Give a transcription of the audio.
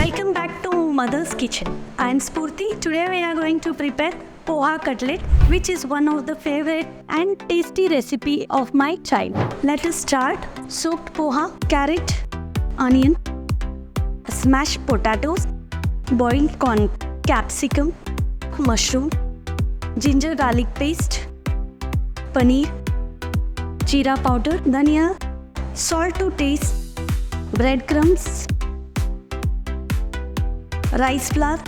Welcome back to Mother's Kitchen. I am Spurti. Today we are going to prepare Poha Cutlet, which is one of the favorite and tasty recipe of my child. Let us start. Soaked poha, carrot, onion, smashed potatoes, boiled corn, capsicum, mushroom, ginger garlic paste, paneer, jeera powder, dhania, salt to taste, breadcrumbs, rice flour,